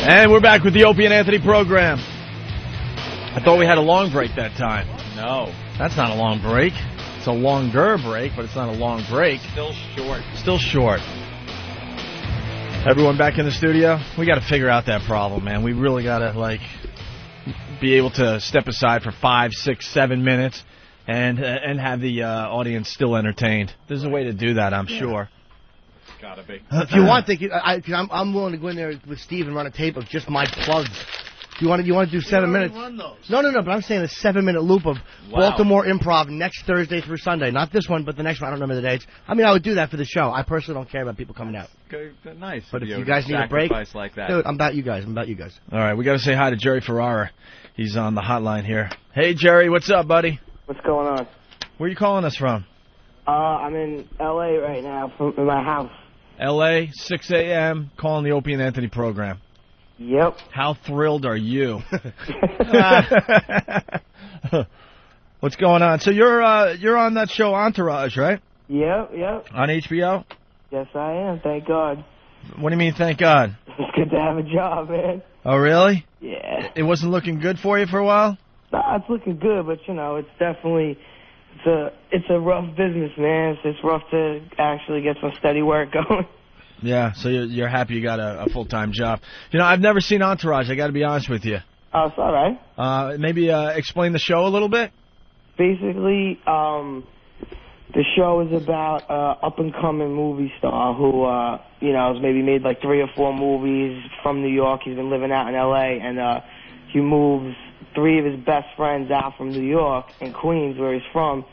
And we're back with the Opie and Anthony program. I thought we had a long break that time. No. That's not a long break. It's a longer break, but it's not a long break. Still short. Still short. Everyone back in the studio? We got to figure out that problem, man. We really got to, like, be able to step aside for 5, 6, 7 minutes and have the audience still entertained. There's a way to do that, I'm sure. It's got to be. If you want, I'm willing to go in there with Steve and run a tape of just my plugs. You want to do 7 minutes? No, but I'm saying a 7-minute loop of Baltimore Improv next Thursday through Sunday. Not this one, but the next one. I don't remember the dates. I mean, I would do that for the show. I personally don't care about people coming out. Nice. But if you guys need a break, like that. dude, I'm about you guys. All right, we got to say hi to Jerry Ferrara. He's on the hotline here. Hey, Jerry, what's up, buddy? What's going on? Where are you calling us from? I'm in L.A. right now, in my house. L.A., 6 a.m., calling the Opie and Anthony program. Yep. How thrilled are you? What's going on? So you're on that show Entourage, right? Yep. On HBO? Yes, I am. Thank God. What do you mean, thank God? It's good to have a job, man. Oh, really? Yeah. It wasn't looking good for you for a while? Nah, it's looking good, but it's definitely it's a rough business, man. It's rough to actually get some steady work going. Yeah, so you're happy you got a full-time job. I've never seen Entourage, I got to be honest with you. Oh, it's all right. Maybe explain the show a little bit? Basically, the show is about up-and-coming movie star who, has maybe made like 3 or 4 movies from New York. He's been living out in L.A., and he moves 3 of his best friends out from New York and Queens, where he's from,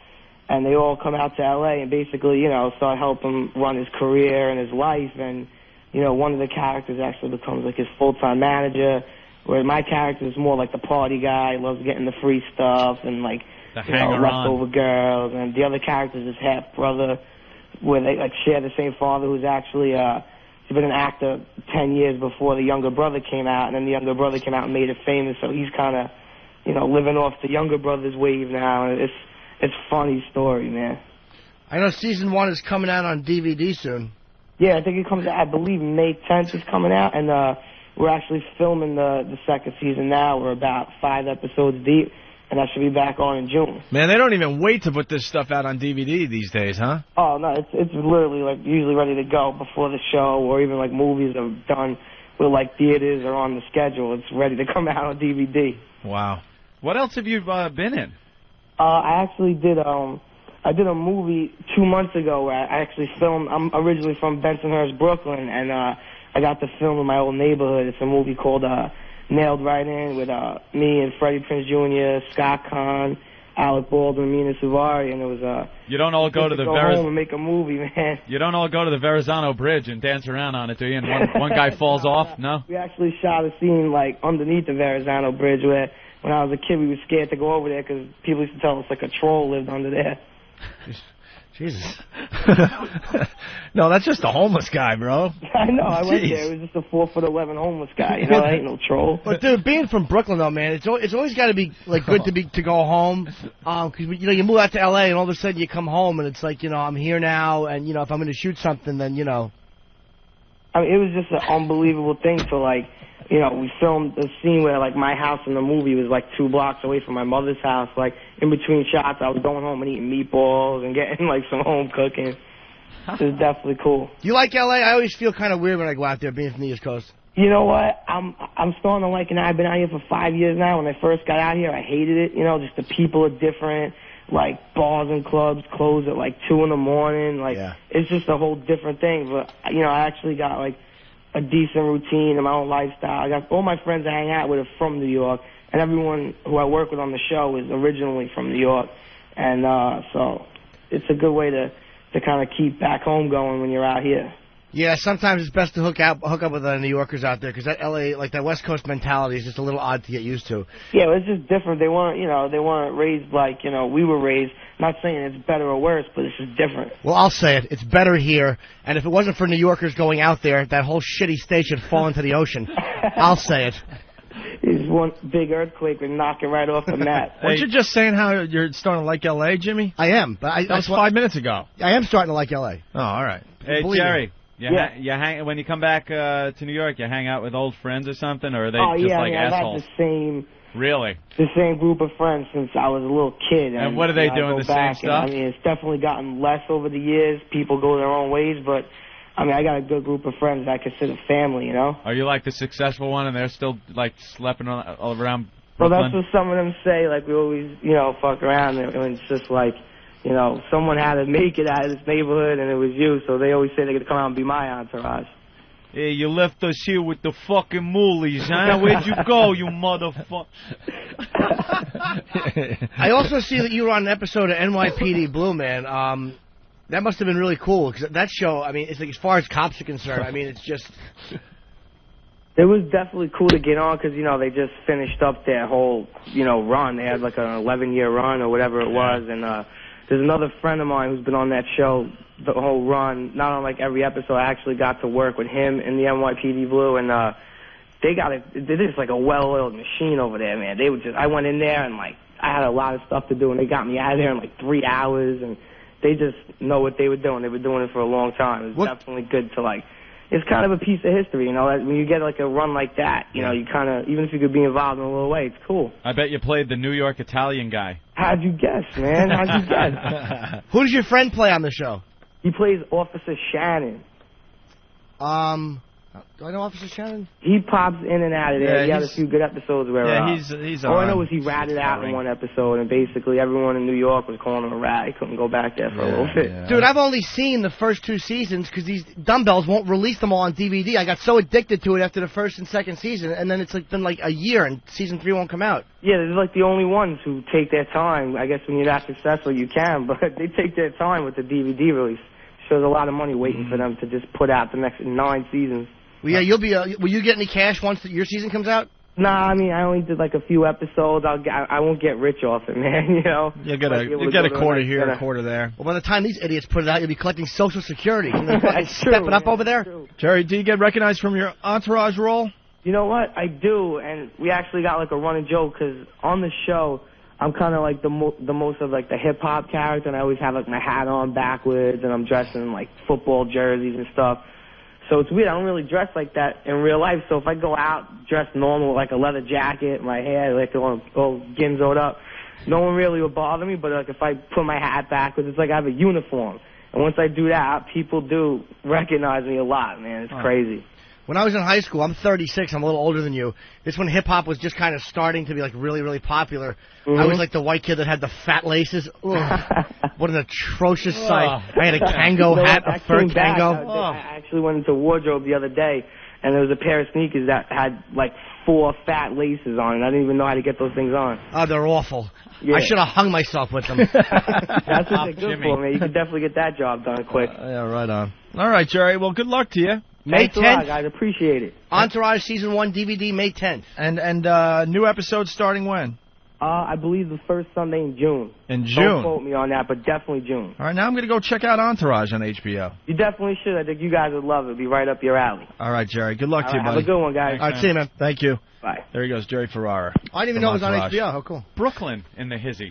and they all come out to L.A. and basically, start helping him run his career and his life. And, one of the characters actually becomes like his full-time manager, where my character is more like the party guy, loves getting the free stuff and like, leftover girls. And the other character is his half-brother, where they like share the same father, who's actually he's been an actor 10 years before the younger brother came out, and then the younger brother came out and made it famous. So he's kind of, living off the younger brother's wave now. And it's a funny story, man. I know season 1 is coming out on DVD soon. Yeah, I think it comes out, I believe May 10th is coming out, and we're actually filming the second season now. We're about 5 episodes deep, and that should be back on in June. Man, they don't even wait to put this stuff out on DVD these days, huh? Oh, no, it's literally like usually ready to go before the show, or even like movies are done with like theaters or on the schedule. It's ready to come out on DVD. Wow. What else have you been in? I actually did I did a movie 2 months ago where I actually filmed. I'm originally from Bensonhurst, Brooklyn, and I got to film in my old neighborhood. It's a movie called Nailed Right In with me and Freddie Prinze Jr., Scott Kahn, Alec Baldwin, Mina Suvari, and it was you don't all go to the home and make a movie, man. You don't all go to the Verrazano Bridge and dance around on it, do you? And one guy falls off? No? We actually shot a scene like underneath the Verrazano Bridge where when I was a kid we were scared to go over there because people used to tell us like a troll lived under there. Jesus. No, that's just a homeless guy, bro. I know, I went there. It was just a 4'11" homeless guy. I ain't no troll. But dude, being from Brooklyn though, man, it's always got to be like good to go home. Because you move out to LA and all of a sudden you come home and it's like I'm here now, and if I'm going to shoot something, then I mean, it was just an unbelievable thing to like. We filmed a scene where, like, my house in the movie was, like, 2 blocks away from my mother's house. Like, in between shots, I was going home and eating meatballs and getting, like, some home cooking. It was definitely cool. Do you like L.A.? I always feel kind of weird when I go out there, being from the East Coast. You know what? I'm starting to like it now. I've been out here for 5 years now. When I first got out here, I hated it. Just the people are different. Like, bars and clubs close at, like, 2 in the morning. Like, It's just a whole different thing. But, I actually got, like, a decent routine and my own lifestyle. I got all my friends I hang out with are from New York, and everyone who I work with on the show is originally from New York, and so it's a good way to kind of keep back home going when you're out here. Yeah, sometimes it's best to hook up with New Yorkers out there because that LA, like that West Coast mentality, is just a little odd to get used to. Yeah, it's just different. They weren't raised like we were raised. I'm not saying it's better or worse, but it's just different. Well, I'll say it. It's better here, and if it wasn't for New Yorkers going out there, that whole shitty state should fall into the ocean. I'll say it. It's one big earthquake and knock it right off the map. Weren't you just saying how you're starting to like L.A., Jimmy? I am, but that was 5 minutes ago. I am starting to like L.A. Oh, all right. Hey, Jerry. You hang when you come back to New York. You hang out with old friends or something, or are they just like assholes? I've had Really? The same group of friends since I was a little kid. And what are they doing? The same stuff? I mean, it's definitely gotten less over the years. People go their own ways, but I mean, I got a good group of friends that I consider family, you know? Are you like the successful one and they're still like schlepping all around Brooklyn? Well, that's what some of them say. Like, we always, fuck around. And it's just like, someone had to make it out of this neighborhood and it was you. So they always say they're going to come out and be my entourage. Hey, you left us here with the fucking moolies, huh? Where'd you go, you motherfucker? I also see that you were on an episode of NYPD Blue, man. That must have been really cool, because that show, I mean, it's like, as far as cops are concerned, I mean, it's just... It was definitely cool to get on, because, they just finished up their whole, run. They had like an 11-year run or whatever it was, and there's another friend of mine who's been on that show the whole run, not on like every episode. I actually got to work with him in the NYPD Blue, and they're just like a well-oiled machine over there, man. I went in there and like I had a lot of stuff to do, and they got me out of there in like 3 hours, and they just know what they were doing. They were doing it for a long time. It was definitely good to like. It's kind of a piece of history, when you get like a run like that, you kind of, even if you could be involved in a little way, it's cool. I bet you played the New York Italian guy. How'd you guess, man? How'd you guess? Who does your friend play on the show? He plays Officer Shannon. Do I know Officer Shannon? He pops in and out of there. Yeah, he had a few good episodes where... he's all I know is he ratted out in one episode, and basically everyone in New York was calling him a rat. He couldn't go back there for a little bit. Yeah. Dude, I've only seen the first 2 seasons because these dumbbells won't release them all on DVD. I got so addicted to it after the first and second season, and then it's like been like a year, and season 3 won't come out. Yeah, they're like the only ones who take their time. I guess when you're that successful, you can, but they take their time with the DVD release. So there's a lot of money waiting for them to just put out the next 9 seasons. Well, yeah, will you get any cash once your season comes out? Nah, I mean, I only did like a few episodes. I won't get rich off it, man, You'll get a quarter here, a quarter there. Well, by the time these idiots put it out, you'll be collecting Social Security. Step it up over there. Jerry, do you get recognized from your entourage role? You know what? I do, and we actually got like a running joke, because on the show, I'm kind of like the most of like the hip-hop character, and I always have like my hat on backwards, and I'm dressed in like football jerseys and stuff. So it's weird. I don't really dress like that in real life. So if I go out dressed normal, like a leather jacket, my hair like all ginzoed up, no one really will bother me. But like if I put my hat backwards, it's like I have a uniform. And once I do that, people do recognize me a lot, man. It's crazy. When I was in high school, I'm 36, I'm a little older than you. This when hip-hop was just kind of starting to be like really, really popular. I was like the white kid that had the fat laces. What an atrocious sight. I had a Kango hat, a fur Kango. I actually went into wardrobe the other day, and there was a pair of sneakers that had like 4 fat laces on it. I didn't even know how to get those things on. Oh, they're awful. Yeah. I should have hung myself with them. That's what they're good for, man. You can definitely get that job done quick. Yeah, right on. All right, Jerry. Well, good luck to you. May 10th. Thanks a lot, guys. Appreciate it. Entourage Season 1 DVD, May 10th. And new episodes starting when? I believe the first Sunday in June. In June? Don't quote me on that, but definitely June. All right, now I'm going to go check out Entourage on HBO. You definitely should. I think you guys would love it. It'd be right up your alley. All right, Jerry. Good luck to you, buddy. Have a good one, guys. All right, see you, man. Thank you. Bye. There he goes, Jerry Ferrara. I didn't even know it was on HBO. How cool. Brooklyn in the hizzy.